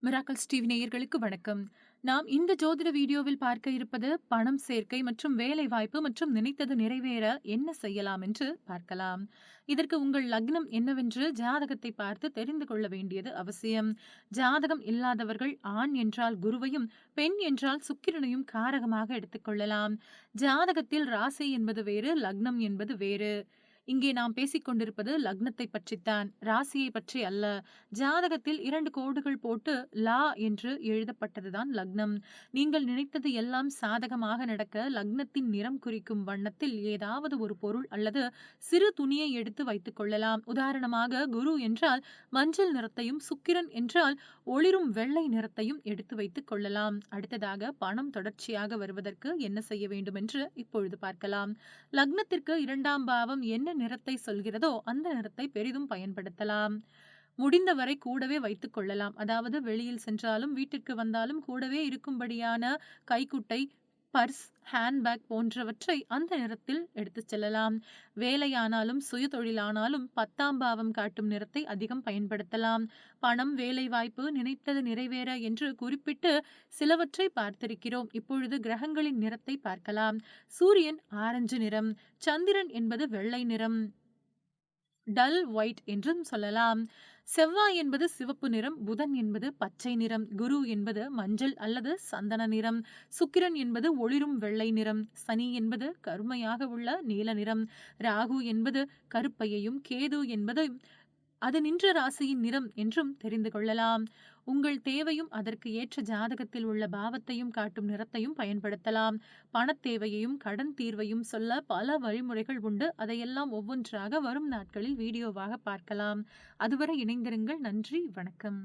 Miracles TV நேயர்களுக்கு வணக்கம். நாம் இந்த ஜோதிட வீடியோவில் பார்க்க இருப்பது பணம் சேர்க்கை மற்றும் வேலை வாய்ப்பு மற்றும் நினைத்தது நிறைவேற என்ன செய்யலாம் என்று பார்க்கலாம். இதற்கு உங்கள் லக்னம் என்னவென்று ஜாதகத்தை பார்த்து தெரிந்து கொள்ள வேண்டியது அவசியம். ஜாதகம் இல்லாதவர்கள் ஆண் என்றால் குருவையும் பெண் என்றால் சுக்கிரனையும் காரகமாக எடுத்துக்கொள்ளலாம். ஜாதகத்தில் ராசி என்பது வேறு, லக்னம் என்பது வேறு. இங்கே நாம் பேசிக் கொண்டிருப்பது லக்னத்தை பற்றித்தான், ராசியை பற்றி அல்ல. ஜாதகத்தில் 2 கோடுகள் போட்டு லா என்று எழுதப்பட்டதுதான் லக்னம். நீங்கள் நினைத்தது எல்லாம் சாதகமாக நடக்க லக்னத்தின் நிறம் குறிக்கும் வண்ணத்தில் ஏதாவது ஒரு பொருள் அல்லது சிறு துணியை எடுத்து வைத்துக் கொள்ளலாம். உதாரணமாக குரு என்றால் மஞ்சள் நிறத்தையும், சுக்கிரன் என்றால் ஒளிரும் வெள்ளை நிறத்தையும் எடுத்து வைத்துக் கொள்ளலாம். அடுத்ததாக பணம் தொடர்ச்சியாக வருவதற்கு என்ன செய்ய வேண்டும் என்று இப்பொழுது பார்க்கலாம். லக்னத்திற்கு 2ஆம் பாவம் என்ன நிறத்தை சொல்கிறதோ அந்த நிறத்தை பெரிதும் பயன்படுத்தலாம். முடிந்தவரை கூடவே வைத்துக் கொள்ளலாம். அதாவது வெளியில் சென்றாலும் வீட்டிற்கு வந்தாலும் கூடவே இருக்கும்படியான கைக்குட்டை, பர்ஸ், ஹேண்ட்பேக் போன்றவற்றை அந்த நிறத்தில் எடுத்துச் செல்லலாம். வேலையானாலும் சுய தொழிலானாலும் 10ஆம் பாவம் காட்டும் நிறத்தை அதிகம் பயன்படுத்தலாம். பணம், வேலை வாய்ப்பு, நினைத்தது நிறைவேற என்று குறிப்பிட்டு சிலவற்றை பார்த்திருக்கிறோம். இப்பொழுது கிரகங்களின் நிறத்தை பார்க்கலாம். சூரியன் ஆரஞ்சு நிறம், சந்திரன் என்பது வெள்ளை நிறம், டல் ஒயிட் என்றும் சொல்லலாம். செவ்வாய் என்பது சிவப்பு நிறம், புதன் என்பது பச்சை நிறம், குரு என்பது மஞ்சள் அல்லது சந்தன நிறம், சுக்கிரன் என்பது ஒளிரும் வெள்ளை நிறம், சனி என்பது கருமையாக உள்ள நீல நிறம், ராகு என்பது கருப்பையையும், கேது என்பது அது நின்ற ராசியின் நிறம் என்றும் தெரிந்து கொள்ளலாம். உங்கள் தேவையும் அதற்கு ஏற்ற ஜாதகத்தில் உள்ள பாவத்தையும் காட்டும் நிறத்தையும் பயன்படுத்தலாம். பணத்தேவையையும் கடன் தீர்வையும் சொல்ல பல வழிமுறைகள் உண்டு. அதையெல்லாம் ஒவ்வொன்றாக வரும் நாட்களில் வீடியோவாக பார்க்கலாம். அதுவரை இணைந்திருங்கள். நன்றி, வணக்கம்.